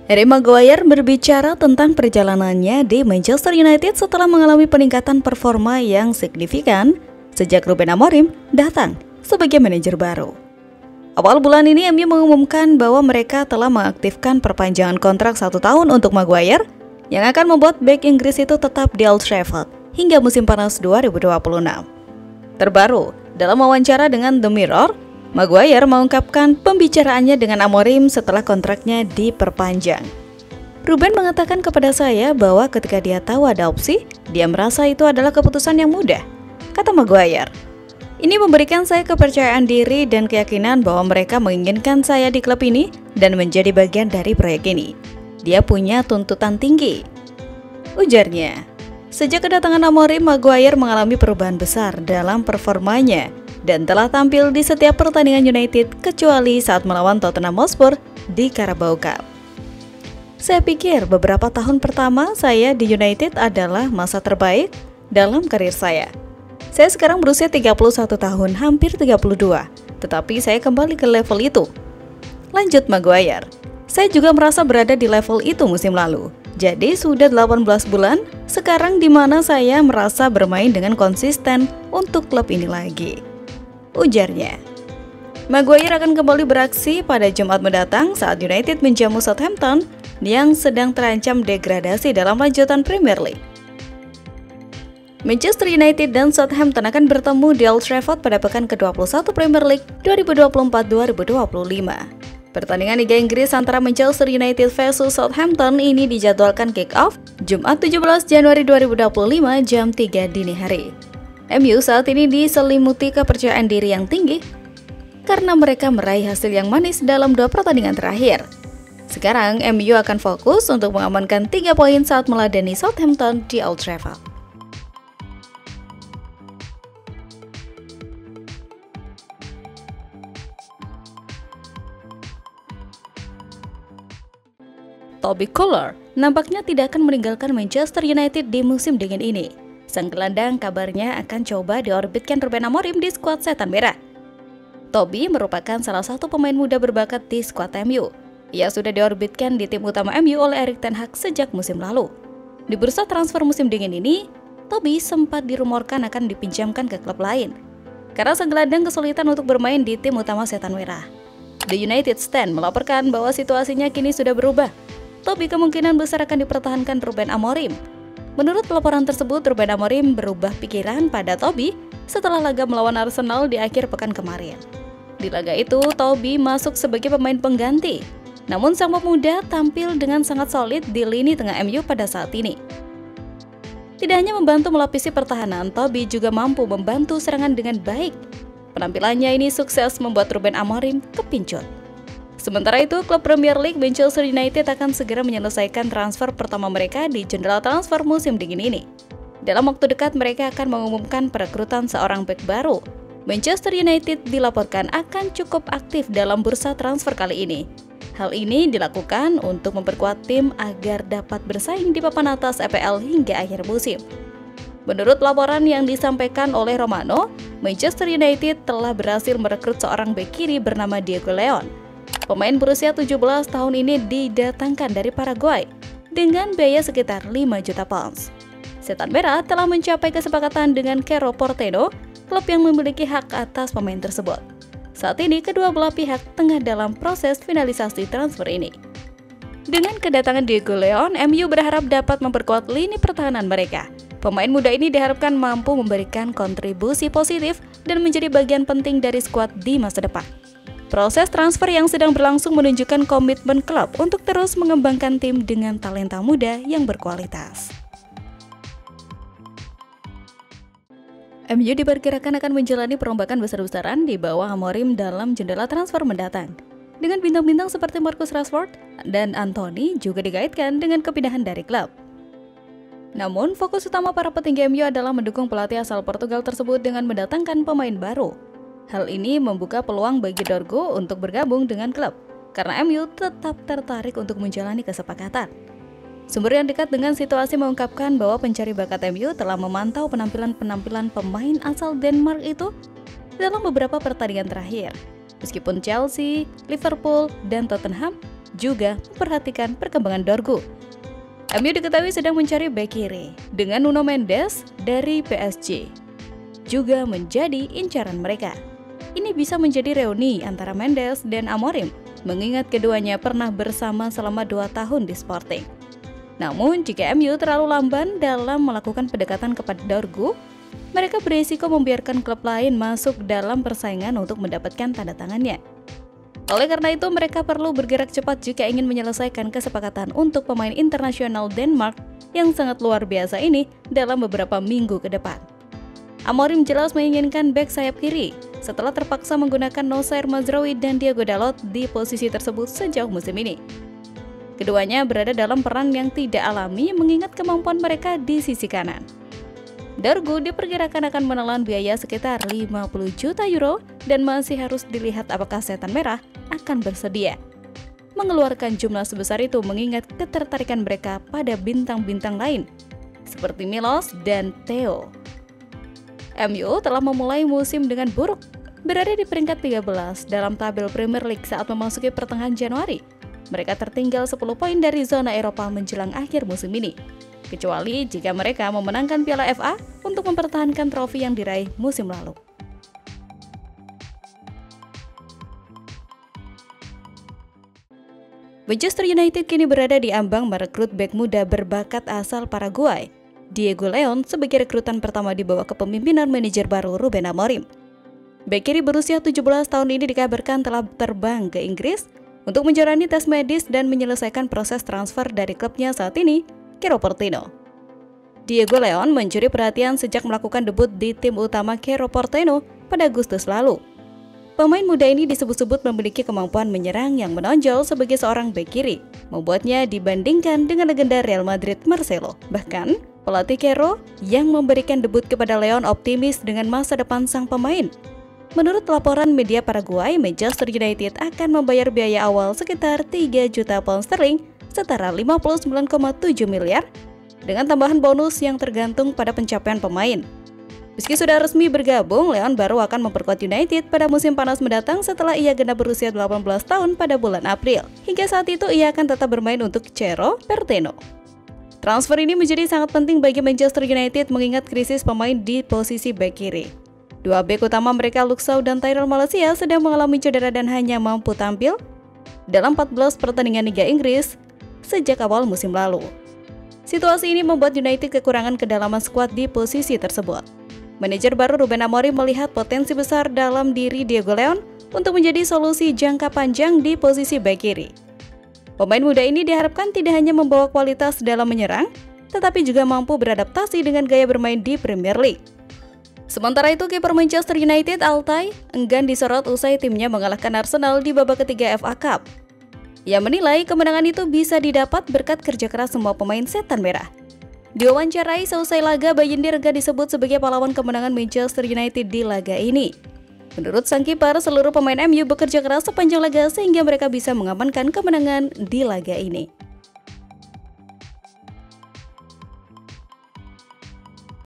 Harry Maguire berbicara tentang perjalanannya di Manchester United setelah mengalami peningkatan performa yang signifikan sejak Ruben Amorim datang sebagai manajer baru. Awal bulan ini MU mengumumkan bahwa mereka telah mengaktifkan perpanjangan kontrak 1 tahun untuk Maguire yang akan membuat bek Inggris itu tetap di Old Trafford hingga musim panas 2026. Terbaru, dalam wawancara dengan The Mirror, Maguire mengungkapkan pembicaraannya dengan Amorim setelah kontraknya diperpanjang. Ruben mengatakan kepada saya bahwa ketika dia tahu ada opsi, dia merasa itu adalah keputusan yang mudah, kata Maguire. Ini memberikan saya kepercayaan diri dan keyakinan bahwa mereka menginginkan saya di klub ini dan menjadi bagian dari proyek ini. Dia punya tuntutan tinggi, ujarnya. Sejak kedatangan Amorim, Maguire mengalami perubahan besar dalam performanya dan telah tampil di setiap pertandingan United kecuali saat melawan Tottenham Hotspur di Carabao Cup. Saya pikir beberapa tahun pertama saya di United adalah masa terbaik dalam karir saya. Saya sekarang berusia 31 tahun, hampir 32, tetapi saya kembali ke level itu. Lanjut Maguire, saya juga merasa berada di level itu musim lalu. Jadi sudah 18 bulan sekarang di mana saya merasa bermain dengan konsisten untuk klub ini lagi, ujarnya. Maguire akan kembali beraksi pada Jumat mendatang saat United menjamu Southampton yang sedang terancam degradasi dalam lanjutan Premier League. Manchester United dan Southampton akan bertemu di Old Trafford pada pekan ke-21 Premier League 2024-2025. Pertandingan Liga Inggris antara Manchester United versus Southampton ini dijadwalkan kick-off Jumat 17 Januari 2025 jam 3 dini hari. MU saat ini diselimuti kepercayaan diri yang tinggi karena mereka meraih hasil yang manis dalam 2 pertandingan terakhir. Sekarang MU akan fokus untuk mengamankan 3 poin saat meladeni Southampton di Old Trafford. Toby Kohler nampaknya tidak akan meninggalkan Manchester United di musim dingin ini. Sang gelandang kabarnya akan coba diorbitkan Ruben Amorim di skuad Setan Merah. Toby merupakan salah satu pemain muda berbakat di skuad MU. Ia sudah diorbitkan di tim utama MU oleh Erik ten Hag sejak musim lalu. Di bursa transfer musim dingin ini, Toby sempat dirumorkan akan dipinjamkan ke klub lain karena sang gelandang kesulitan untuk bermain di tim utama Setan Merah. The United Stand melaporkan bahwa situasinya kini sudah berubah. Toby kemungkinan besar akan dipertahankan Ruben Amorim. Menurut laporan tersebut, Ruben Amorim berubah pikiran pada Toby setelah laga melawan Arsenal di akhir pekan kemarin. Di laga itu, Toby masuk sebagai pemain pengganti. Namun sang pemuda tampil dengan sangat solid di lini tengah MU pada saat ini. Tidak hanya membantu melapisi pertahanan, Toby juga mampu membantu serangan dengan baik. Penampilannya ini sukses membuat Ruben Amorim kepincut. Sementara itu, klub Premier League Manchester United akan segera menyelesaikan transfer pertama mereka di jendela transfer musim dingin ini. Dalam waktu dekat, mereka akan mengumumkan perekrutan seorang bek baru. Manchester United dilaporkan akan cukup aktif dalam bursa transfer kali ini. Hal ini dilakukan untuk memperkuat tim agar dapat bersaing di papan atas EPL hingga akhir musim. Menurut laporan yang disampaikan oleh Romano, Manchester United telah berhasil merekrut seorang bek kiri bernama Diego Leon. Pemain berusia 17 tahun ini didatangkan dari Paraguay dengan biaya sekitar 5 juta pounds. Setan Merah telah mencapai kesepakatan dengan Cerro Porteño, klub yang memiliki hak atas pemain tersebut. Saat ini kedua belah pihak tengah dalam proses finalisasi transfer ini. Dengan kedatangan Diego Leon, MU berharap dapat memperkuat lini pertahanan mereka. Pemain muda ini diharapkan mampu memberikan kontribusi positif dan menjadi bagian penting dari skuad di masa depan. Proses transfer yang sedang berlangsung menunjukkan komitmen klub untuk terus mengembangkan tim dengan talenta muda yang berkualitas. MU diperkirakan akan menjalani perombakan besar-besaran di bawah Amorim dalam jendela transfer mendatang. Dengan bintang-bintang seperti Marcus Rashford dan Anthony juga dikaitkan dengan kepindahan dari klub. Namun, fokus utama para petinggi MU adalah mendukung pelatih asal Portugal tersebut dengan mendatangkan pemain baru. Hal ini membuka peluang bagi Dorgo untuk bergabung dengan klub, karena MU tetap tertarik untuk menjalani kesepakatan. Sumber yang dekat dengan situasi mengungkapkan bahwa pencari bakat MU telah memantau penampilan pemain asal Denmark itu dalam beberapa pertandingan terakhir. Meskipun Chelsea, Liverpool, dan Tottenham juga memperhatikan perkembangan Dorgu. MU diketahui sedang mencari bek kiri dengan Nuno Mendes dari PSG juga menjadi incaran mereka. Ini bisa menjadi reuni antara Mendes dan Amorim, mengingat keduanya pernah bersama selama 2 tahun di Sporting. Namun, jika MU terlalu lamban dalam melakukan pendekatan kepada Dorgu, mereka berisiko membiarkan klub lain masuk dalam persaingan untuk mendapatkan tanda tangannya. Oleh karena itu, mereka perlu bergerak cepat jika ingin menyelesaikan kesepakatan untuk pemain internasional Denmark yang sangat luar biasa ini dalam beberapa minggu ke depan. Amorim jelas menginginkan bek sayap kiri setelah terpaksa menggunakan Nosair Mazraoui dan Diogo Dalot di posisi tersebut sejauh musim ini. Keduanya berada dalam peran yang tidak alami mengingat kemampuan mereka di sisi kanan. Dorgu diperkirakan akan menelan biaya sekitar 50 juta euro dan masih harus dilihat apakah Setan Merah akan bersedia mengeluarkan jumlah sebesar itu mengingat ketertarikan mereka pada bintang-bintang lain seperti Milos dan Theo. MU telah memulai musim dengan buruk, berada di peringkat 13 dalam tabel Premier League saat memasuki pertengahan Januari. Mereka tertinggal 10 poin dari zona Eropa menjelang akhir musim ini, kecuali jika mereka memenangkan Piala FA untuk mempertahankan trofi yang diraih musim lalu. Manchester United kini berada di ambang merekrut bek muda berbakat asal Paraguay, Diego Leon, sebagai rekrutan pertama di bawah kepemimpinan manajer baru Ruben Amorim. Bek kiri berusia 17 tahun ini dikabarkan telah terbang ke Inggris untuk menjalani tes medis dan menyelesaikan proses transfer dari klubnya saat ini, Cerro Porteño. Diego Leon mencuri perhatian sejak melakukan debut di tim utama Cerro Porteño pada Agustus lalu. Pemain muda ini disebut-sebut memiliki kemampuan menyerang yang menonjol sebagai seorang bek kiri, membuatnya dibandingkan dengan legenda Real Madrid Marcelo. Bahkan, pelatih Cerro yang memberikan debut kepada Leon optimis dengan masa depan sang pemain. Menurut laporan media Paraguay, Manchester United akan membayar biaya awal sekitar 3 juta pound sterling setara 59,7 miliar dengan tambahan bonus yang tergantung pada pencapaian pemain. Meski sudah resmi bergabung, Leon baru akan memperkuat United pada musim panas mendatang setelah ia genap berusia 18 tahun pada bulan April. Hingga saat itu ia akan tetap bermain untuk Cerro Porteño. Transfer ini menjadi sangat penting bagi Manchester United mengingat krisis pemain di posisi bek kiri. Dua bek utama mereka, Luke Shaw dan Tyrell Malacia, sedang mengalami cedera dan hanya mampu tampil dalam 14 pertandingan Liga Inggris sejak awal musim lalu. Situasi ini membuat United kekurangan kedalaman skuad di posisi tersebut. Manajer baru Ruben Amorim melihat potensi besar dalam diri Diego Leon untuk menjadi solusi jangka panjang di posisi bek kiri. Pemain muda ini diharapkan tidak hanya membawa kualitas dalam menyerang, tetapi juga mampu beradaptasi dengan gaya bermain di Premier League. Sementara itu, kiper Manchester United Altay enggan disorot usai timnya mengalahkan Arsenal di babak ketiga FA Cup. Ia menilai kemenangan itu bisa didapat berkat kerja keras semua pemain Setan Merah. Diwawancarai selesai laga, Bayindir enggan disebut sebagai pahlawan kemenangan Manchester United di laga ini. Menurut sang kiper, seluruh pemain MU bekerja keras sepanjang laga sehingga mereka bisa mengamankan kemenangan di laga ini.